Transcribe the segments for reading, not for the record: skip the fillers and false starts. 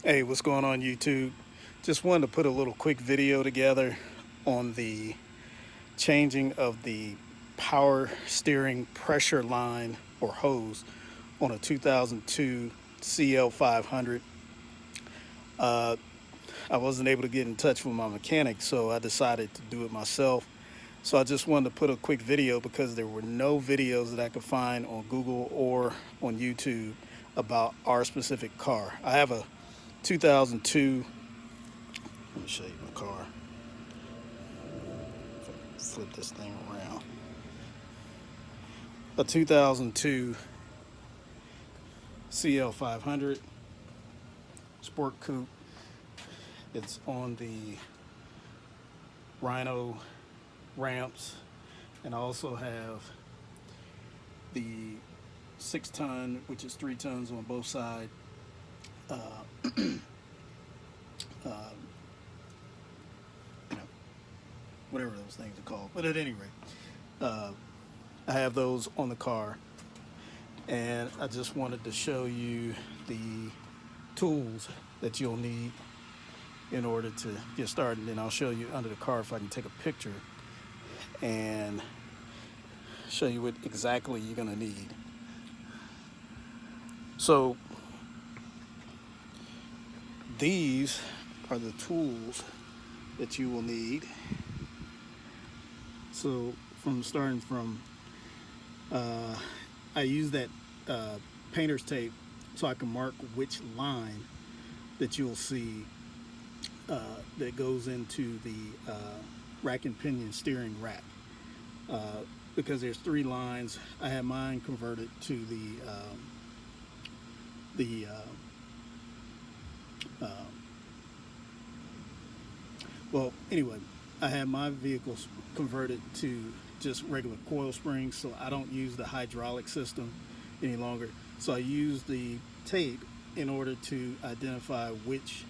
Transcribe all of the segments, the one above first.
Hey, what's going on YouTube? Just wanted to put a little quick video together on the changing of the power steering pressure line or hose on a 2002 CL500. I wasn't able to get in touch with my mechanic, so I decided to do it myself. So I just wanted to put a quick video because there were no videos that I could find on Google or on YouTube about our specific car. I have a 2002. Let me show you my car. If I can flip this thing around. A 2002 CL500 Sport Coupe. It's on the Rhino ramps, and I also have the 6-ton, which is 3 tons on both sides. Uh, uh, you know, whatever those things are called. But at any rate, I have those on the car, and I just wanted to show you the tools that you'll need in order to get started. And then I'll show you under the car if I can take a picture and show you what exactly you're going to need. So these are the tools that you will need. So starting from I use that painter's tape so I can mark which line that you'll see that goes into the rack and pinion steering rack, because there's 3 lines. I have mine converted to well, anyway, I have my vehicles converted to just regular coil springs, so I don't use the hydraulic system any longer. So I use the tape in order to identify which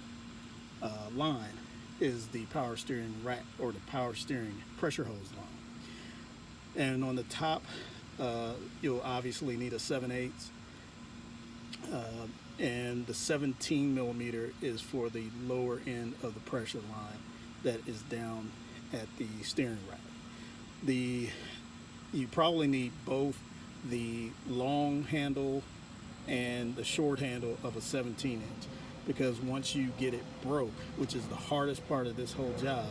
line is the power steering rack or the power steering pressure hose line. And on the top, you'll obviously need a 7/8, and the 17 millimeter is for the lower end of the pressure line that is down at the steering rack. You probably need both the long handle and the short handle of a 17-inch, because once you get it broke, which is the hardest part of this whole job,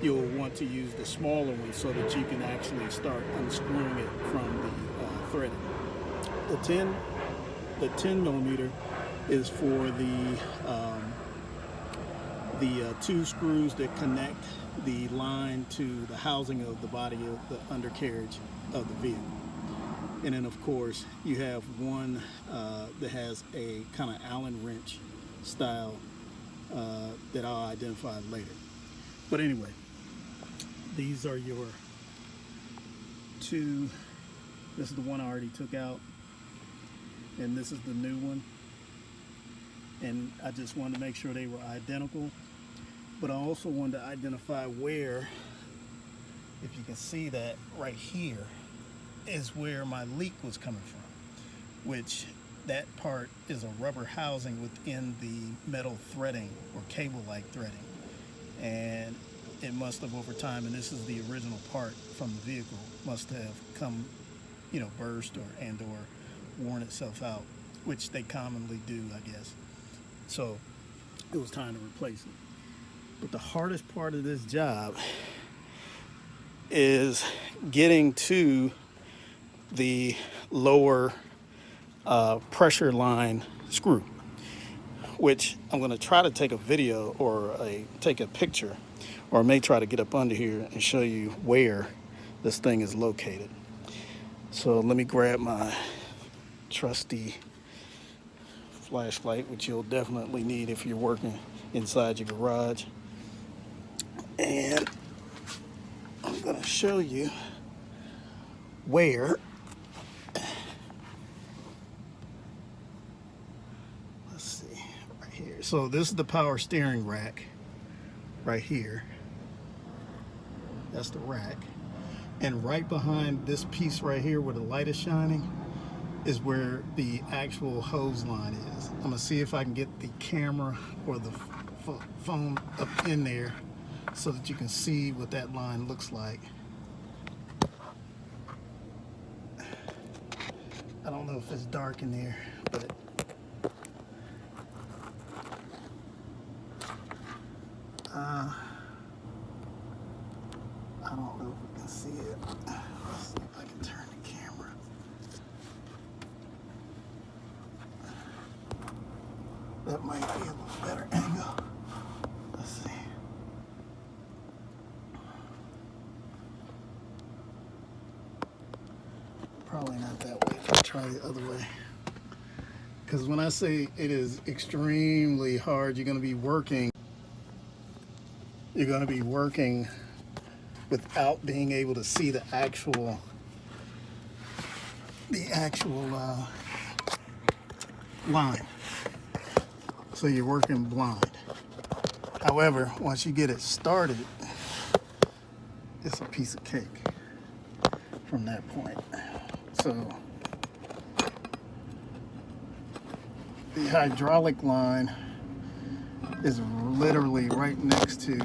you'll want to use the smaller one so that you can actually start unscrewing it from the threading. The 10 millimeter is for the 2 screws that connect the line to the housing of the body of the undercarriage of the vehicle. And then of course you have one that has a kind of Allen wrench style that I'll identify later. But anyway, these are your 2. This is the one I already took out, and this is the new one. And I just wanted to make sure they were identical, but I also wanted to identify where, if you can see that right here, is where my leak was coming from, which that part is a rubber housing within the metal threading or cable-like threading, and it must have over time, and this is the original part from the vehicle, must have come, burst or worn itself out, which they commonly do, I guess. So it was time to replace it. But the hardest part of this job is getting to the lower pressure line screw, which I'm going to try to take a video or take a picture, or I may try to get up under here and show you where this thing is located. So let me grab my trusty flashlight, which you'll definitely need if you're working inside your garage, and I'm going to show you where. Let's see, right here. So this is the power steering rack right here. That's the rack. And right behind this piece right here where the light is shining is where the actual hose line is. I'm gonna see if I can get the camera or the phone up in there so that you can see what that line looks like. I don't know if it's dark in there, but I don't know if we can see it. Let's see if I can turn the camera. That might be a little better angle. Let's see. Probably not that way. I'll try the other way. Because when I say it is extremely hard, you're going to be working. You're going to be working without being able to see the actual line. So you're working blind. However, once you get it started, it's a piece of cake from that point. So the hydraulic line is literally right next to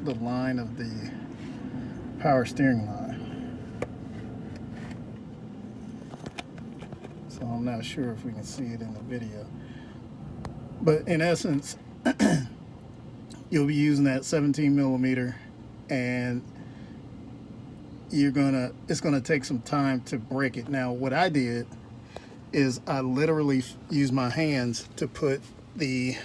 the line of the power steering line. So I'm not sure if we can see it in the video. But in essence, you'll be using that 17 millimeter, and it's gonna take some time to break it. Now, what I did is I literally used my hands to put the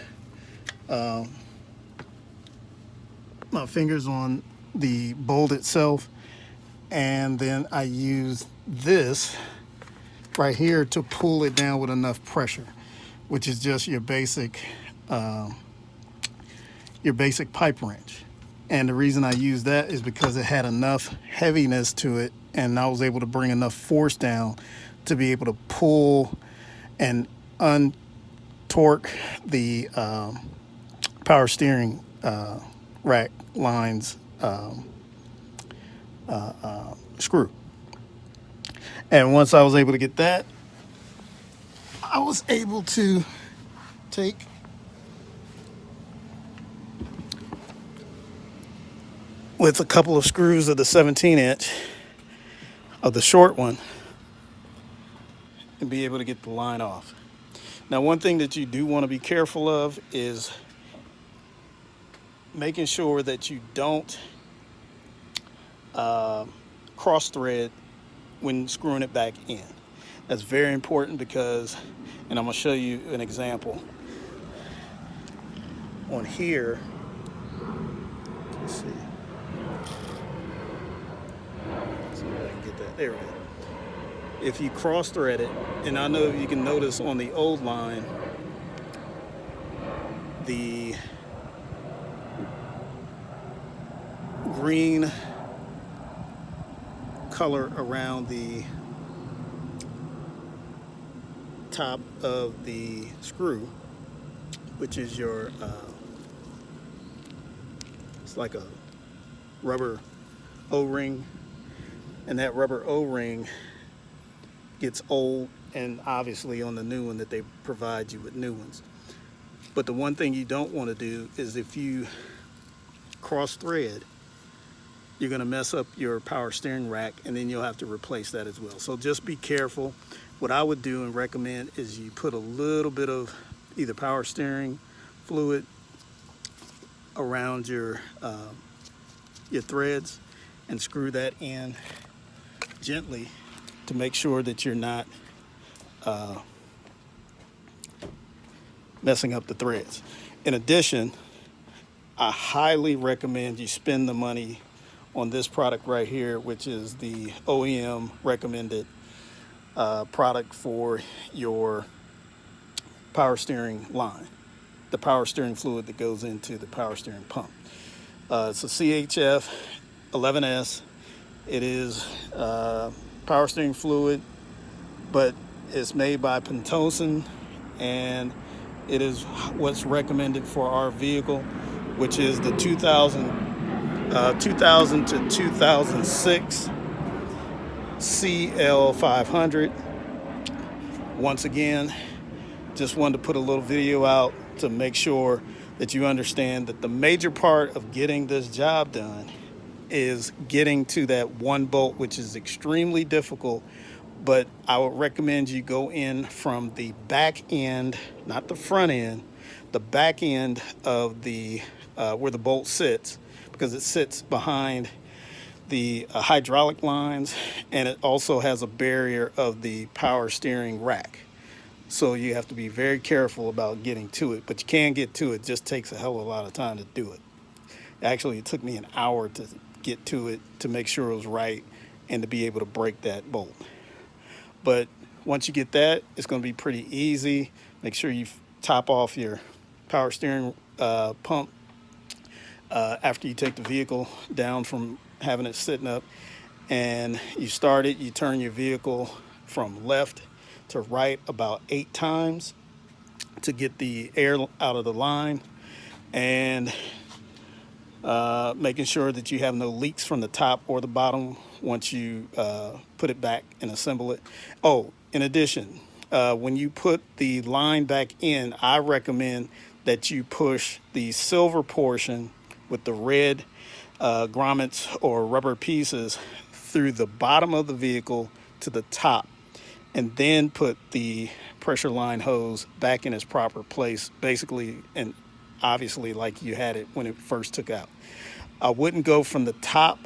my fingers on the bolt itself, and then I used this right here to pull it down with enough pressure, which is just your basic pipe wrench. And the reason I used that is because it had enough heaviness to it, and I was able to bring enough force down to be able to pull and untorque the power steering rack lines screw. And once I was able to get that, I was able to take with a couple of screws of the 17-inch of the short one and be able to get the line off. Now, one thing that you do want to be careful of is making sure that you don't cross thread when screwing it back in. That's very important because, and I'm going to show you an example on here. Let's see. See if I can get that. There we go. If you cross thread it, and I know you can notice on the old line, the green color around the top of the screw, which is your it's like a rubber O-ring, and that rubber O-ring gets old, and obviously on the new one that they provide you with new ones. But the one thing you don't want to do is if you cross thread, you're going to mess up your power steering rack, and then you'll have to replace that as well. So just be careful. What I would do and recommend is you put a little bit of either power steering fluid around your threads and screw that in gently to make sure that you're not messing up the threads. In addition, I highly recommend you spend the money on this product right here, which is the OEM recommended product for your power steering line, the power steering fluid that goes into the power steering pump. It's a CHF 11S. It is power steering fluid, but it's made by Pentosan, and it is what's recommended for our vehicle, which is the 2000 to 2006 CL500. Once again, just wanted to put a little video out to make sure that you understand that the major part of getting this job done is getting to that one bolt, which is extremely difficult. But I would recommend you go in from the back end, not the front end, the back end of the where the bolt sits, because it sits behind the hydraulic lines, and it also has a barrier of the power steering rack. So you have to be very careful about getting to it, but you can get to it. It just takes a hell of a lot of time to do it. Actually, it took me an hour to get to it to make sure it was right and to be able to break that bolt. But once you get that, it's going to be pretty easy. Make sure you top off your power steering pump after you take the vehicle down from having it sitting up, and you start it. You turn your vehicle from left to right about 8 times to get the air out of the line, and making sure that you have no leaks from the top or the bottom once you put it back and assemble it. Oh, in addition, when you put the line back in, I recommend that you push the silver portion with the red grommets or rubber pieces through the bottom of the vehicle to the top, and then put the pressure line hose back in its proper place, basically, and obviously like you had it when it first took out. I wouldn't go from the top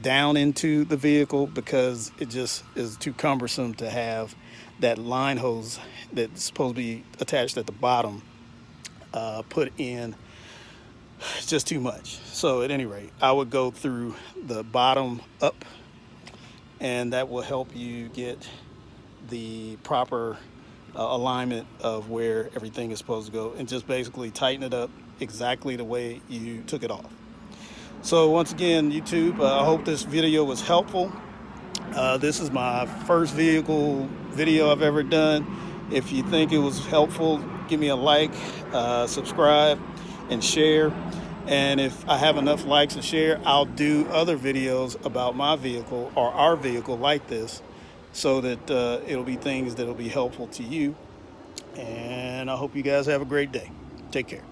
down into the vehicle because it just is too cumbersome to have that line hose that's supposed to be attached at the bottom put in. It's just too much. So at any rate, I would go through the bottom up, and that will help you get the proper alignment of where everything is supposed to go, and just basically tighten it up exactly the way you took it off. So once again, YouTube, I hope this video was helpful. This is my first vehicle video I've ever done. If you think it was helpful, give me a like, subscribe, and share. And if I have enough likes and share, I'll do other videos about my vehicle or our vehicle like this, so that it'll be things that'll be helpful to you. And I hope you guys have a great day. Take care.